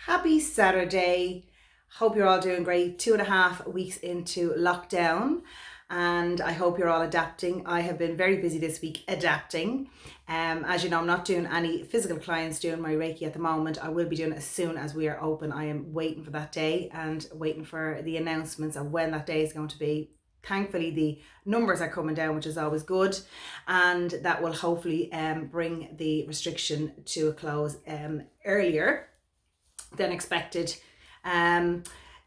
Happy Saturday. Hope you're all doing great. 2.5 weeks into lockdown, and I hope you're all adapting. I have been very busy this week adapting. As you know, I'm not doing any physical clients doing my Reiki at the moment. I will be doing it as soon as we are open. I am waiting for that day and waiting for the announcements of when that day is going to be. Thankfully, the numbers are coming down, which is always good, and that will hopefully bring the restriction to a close earlier than expected. Um,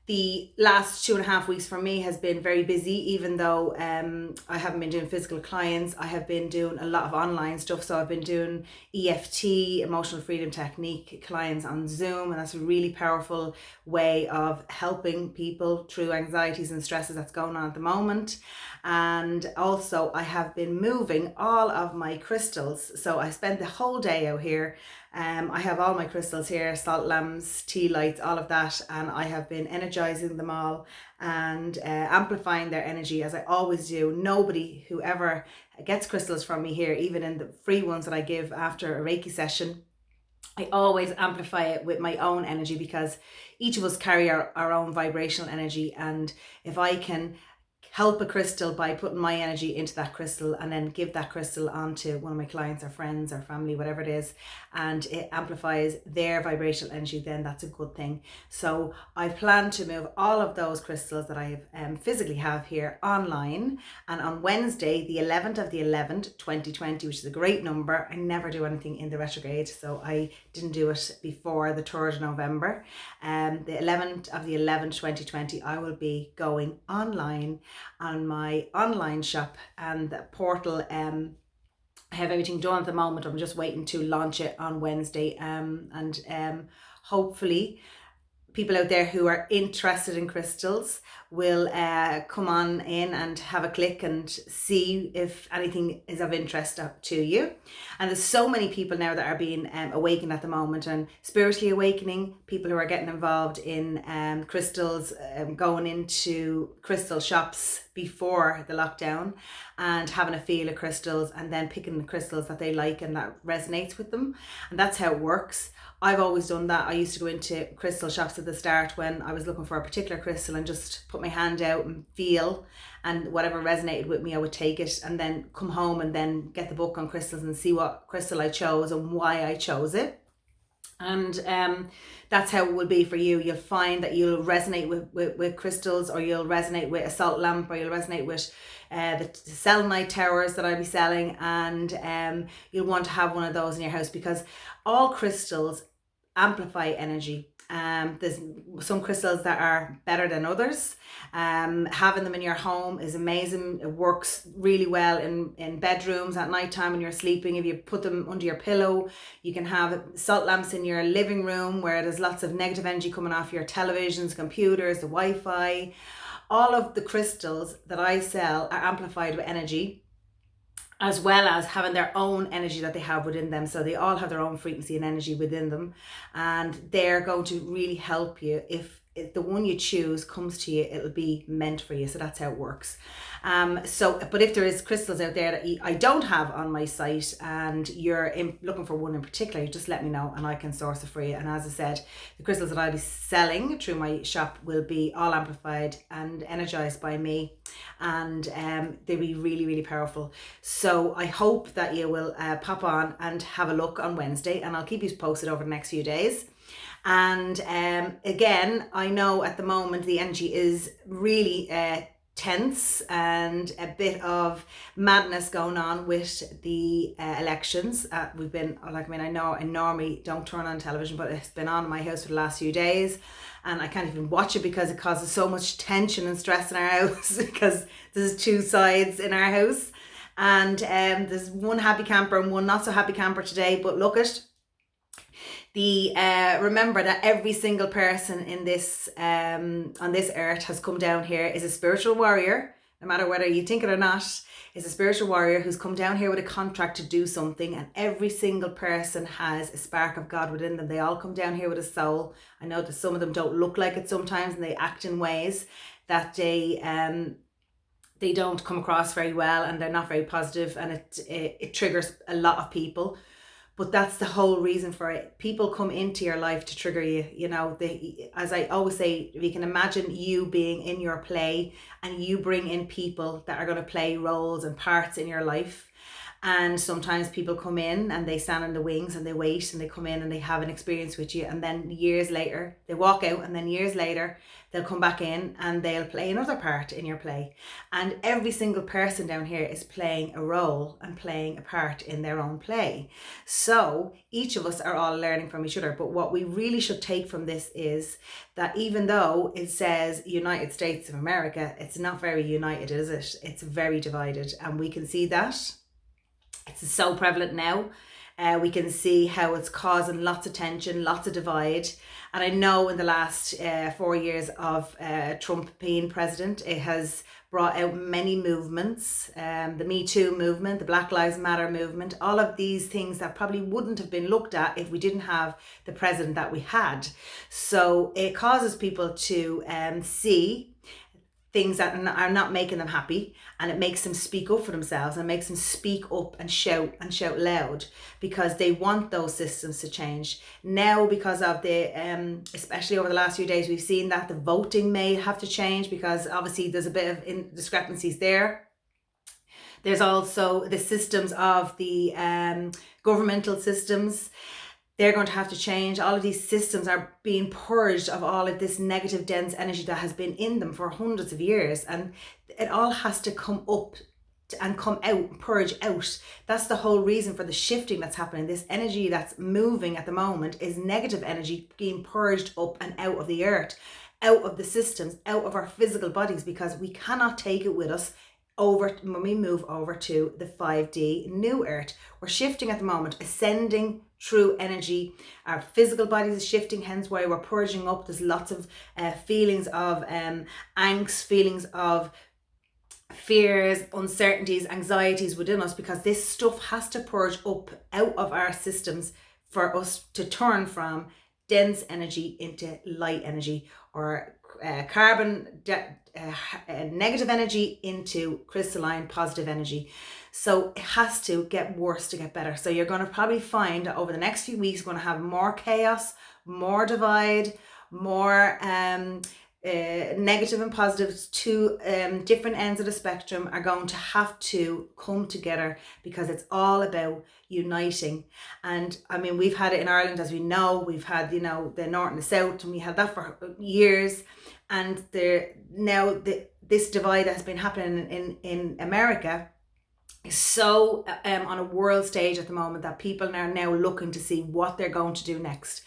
the last 2.5 weeks for me has been very busy, even though I haven't been doing physical clients. I have been doing a lot of online stuff. So I've been doing EFT, emotional freedom technique clients on Zoom, and that's a really powerful way of helping people through anxieties and stresses that's going on at the moment. And also I have been moving all of my crystals. So I spent the whole day out here. I have all my crystals here, salt lamps, tea lights, all of that, and I have been energizing them all and amplifying their energy as I always do. Nobody who ever gets crystals from me here, even in the free ones that I give after a Reiki session, I always amplify it with my own energy, because each of us carry our own vibrational energy, and if I can help a crystal by putting my energy into that crystal and then give that crystal on to one of my clients or friends or family, whatever it is, and it amplifies their vibrational energy, then that's a good thing. So I plan to move all of those crystals that I physically have here online, and on Wednesday the 11th of the 11th 2020, which is a great number. I never do anything in the retrograde, so I didn't do it before the 3rd of November. The 11th of the 11th 2020, I will be going online on my online shop and the portal. I have everything done at the moment. I'm just waiting to launch it on Wednesday, and hopefully people out there who are interested in crystals will come on in and have a click and see if anything is of interest to you. And there's so many people now that are being awakened at the moment, and spiritually awakening, people who are getting involved in crystals, going into crystal shops before the lockdown and having a feel of crystals, and then picking the crystals that they like and that resonates with them. And that's how it works. I've always done that. I used to go into crystal shops at the start when I was looking for a particular crystal and just put my hand out and feel, and whatever resonated with me, I would take it, and then come home and then get the book on crystals and see what crystal I chose and why I chose it. And that's how it will be for you. You'll find that you'll resonate with crystals, or you'll resonate with a salt lamp, or you'll resonate with the selenite towers that I'll be selling, and you'll want to have one of those in your house, because all crystals amplify energy. There's some crystals that are better than others. Having them in your home is amazing. It works really well in bedrooms at night time when you're sleeping. If you put them under your pillow, you can have salt lamps in your living room where there's lots of negative energy coming off your televisions, computers, the Wi-Fi. All of the crystals that I sell are amplified with energy, as well as having their own energy that they have within them. So they all have their own frequency and energy within them, and they're going to really help you. If the one you choose comes to you, it'll be meant for you. So that's how it works. But if there is crystals out there that I don't have on my site, and you're looking for one in particular, just let me know and I can source it for you. And as I said, the crystals that I'll be selling through my shop will be all amplified and energized by me, and they'll be really, really powerful. So I hope that you will pop on and have a look on Wednesday, and I'll keep you posted over the next few days. And again, I know at the moment the energy is really tense, and a bit of madness going on with the elections. We've been, like, I know I normally don't turn on television, but it's been on in my house for the last few days, and I can't even watch it because it causes so much tension and stress in our house because there's two sides in our house, and there's one happy camper and one not so happy camper today. But look at remember that every single person in this on this earth has come down here is a spiritual warrior. No matter whether you think it or not, is a spiritual warrior who's come down here with a contract to do something, and every single person has a spark of God within them. They all come down here with a soul. I know that some of them don't look like it sometimes, and they act in ways that they don't come across very well, and they're not very positive, and it triggers a lot of people. But that's the whole reason for it. People come into your life to trigger you. You know, as I always say, if you can imagine you being in your play and you bring in people that are going to play roles and parts in your life. And sometimes people come in and they stand in the wings and they wait and they come in and they have an experience with you. And then years later, they walk out, and then years later, they'll come back in and they'll play another part in your play. And every single person down here is playing a role and playing a part in their own play. So each of us are all learning from each other. But what we really should take from this is that even though it says United States of America, it's not very united, is it? It's very divided. And we can see that. It's so prevalent now. We can see how it's causing lots of tension, lots of divide. And I know in the last 4 years of Trump being president, it has brought out many movements, the Me Too movement, the Black Lives Matter movement, all of these things that probably wouldn't have been looked at if we didn't have the president that we had. So it causes people to see things that are not making them happy, and it makes them speak up for themselves and makes them speak up and shout loud, because they want those systems to change. Now, because of the especially over the last few days, we've seen that the voting may have to change, because obviously there's a bit of discrepancies there. There's also the systems of the governmental systems. They're going to have to change. All of these systems are being purged of all of this negative, dense energy that has been in them for hundreds of years. And it all has to come up and come out, purge out. That's the whole reason for the shifting that's happening. This energy that's moving at the moment is negative energy being purged up and out of the earth, out of the systems, out of our physical bodies, because we cannot take it with us over when we move over to the 5D new earth. We're shifting at the moment, ascending through energy. Our physical bodies is shifting, hence why we're purging up. There's lots of feelings of angst, feelings of fears, uncertainties, anxieties within us, because this stuff has to purge up out of our systems for us to turn from dense energy into light energy, or negative energy into crystalline positive energy. So it has to get worse to get better. So you're going to probably find that over the next few weeks, you're going to have more chaos, more divide, more negative and positives. Two different ends of the spectrum are going to have to come together, because it's all about uniting. And I mean, we've had it in Ireland, as we know. We've had, the north and the south, and we had that for years. And this divide that has been happening in America is so on a world stage at the moment, that people are now looking to see what they're going to do next.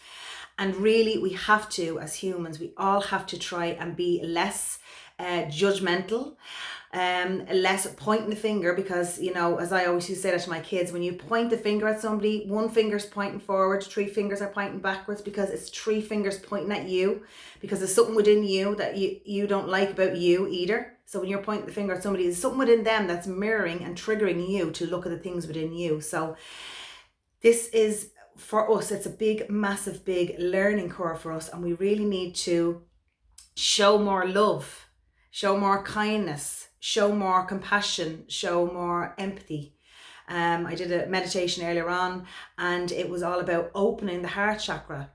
And really, we have to, as humans, we all have to try and be less judgmental, less pointing the finger, because, as I always used to say that to my kids, when you point the finger at somebody, one finger's pointing forward, three fingers are pointing backwards, because it's three fingers pointing at you, because there's something within you that you don't like about you either. So when you're pointing the finger at somebody, there's something within them that's mirroring and triggering you to look at the things within you. So this is, for us, it's a big, massive, big learning curve for us, and we really need to show more love, show more kindness, show more compassion, show more empathy. I did a meditation earlier on, and it was all about opening the heart chakra,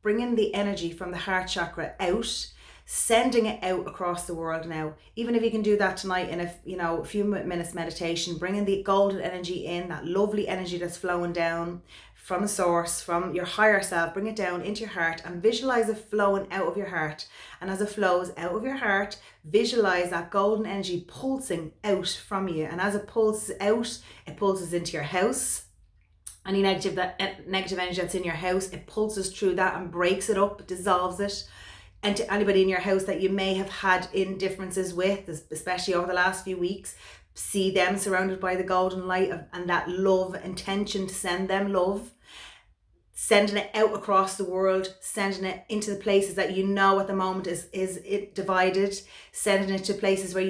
bringing the energy from the heart chakra out, sending it out across the world now. Even if you can do that tonight in a few minutes meditation, bringing the golden energy in, that lovely energy that's flowing down from the source, from your higher self, bring it down into your heart and visualize it flowing out of your heart. And as it flows out of your heart, visualize that golden energy pulsing out from you. And as it pulses out, it pulses into your house. Any negative energy that's in your house, it pulses through that and breaks it up, dissolves it. And to anybody in your house that you may have had indifferences with, especially over the last few weeks, see them surrounded by the golden light and that love, intention to send them love, sending it out across the world, sending it into the places that at the moment is it divided, sending it to places where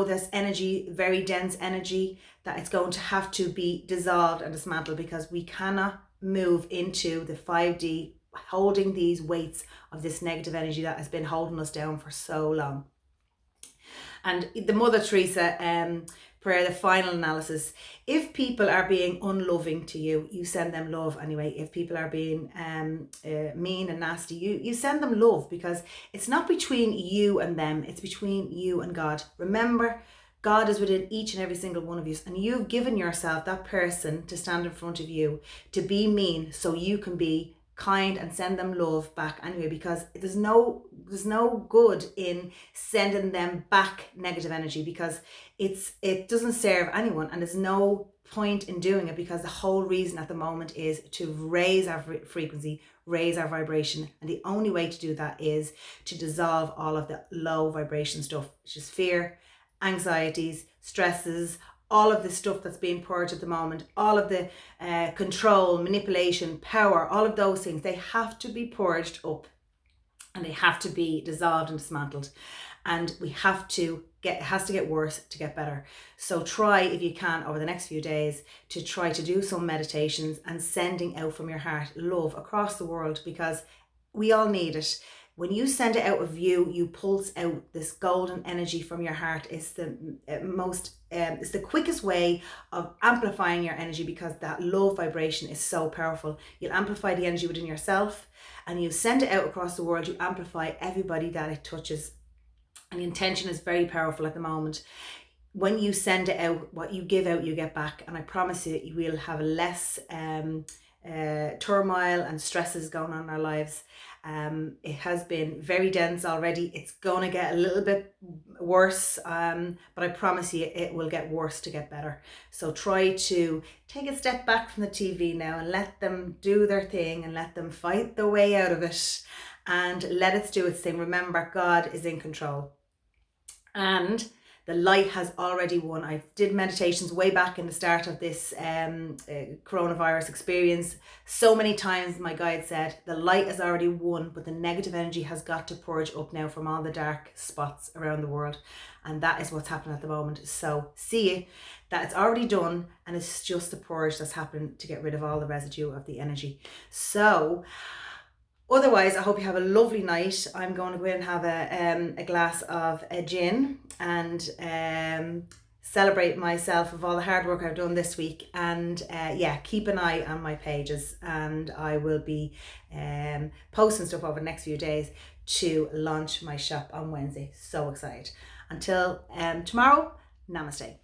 there's energy, very dense energy, that it's going to have to be dissolved and dismantled, because we cannot move into the 5D holding these weights of this negative energy that has been holding us down for so long. And the Mother Teresa, For the final analysis, if people are being unloving to you, you send them love anyway. If people are being mean and nasty, you send them love, because it's not between you and them, it's between you and God. Remember, God is within each and every single one of you, and you've given yourself that person to stand in front of you to be mean so you can be kind and send them love back anyway, because there's no good in sending them back negative energy, because it doesn't serve anyone, and there's no point in doing it, because the whole reason at the moment is to raise our frequency, raise our vibration, and the only way to do that is to dissolve all of the low vibration stuff, which is fear, anxieties, stresses, all of the stuff that's being purged at the moment, all of the control, manipulation, power, all of those things, they have to be purged up, and they have to be dissolved and dismantled. And it has to get worse to get better. So try, if you can, over the next few days, to try to do some meditations and sending out from your heart love across the world, because we all need it. When you send it out of you pulse out this golden energy from your heart. It's the it's the quickest way of amplifying your energy, because that love vibration is so powerful. You'll amplify the energy within yourself, and you send it out across the world. You amplify everybody that it touches. And the intention is very powerful at the moment. When you send it out, what you give out, you get back. And I promise you will have less turmoil and stresses going on in our lives. It has been very dense already. It's going to get a little bit worse, but I promise you it will get worse to get better. So try to take a step back from the TV now and let them do their thing, and let them fight their way out of it, and let it do its thing. Remember, God is in control, and the light has already won. I did meditations way back in the start of this coronavirus experience. So many times my guide said, the light has already won, but the negative energy has got to purge up now from all the dark spots around the world. And that is what's happening at the moment. So see that it's already done, and it's just the purge that's happening to get rid of all the residue of the energy. So otherwise, I hope you have a lovely night. I'm going to go in and have a glass of gin and celebrate myself of all the hard work I've done this week. And keep an eye on my pages, and I will be posting stuff over the next few days to launch my shop on Wednesday. So excited. Until tomorrow, namaste.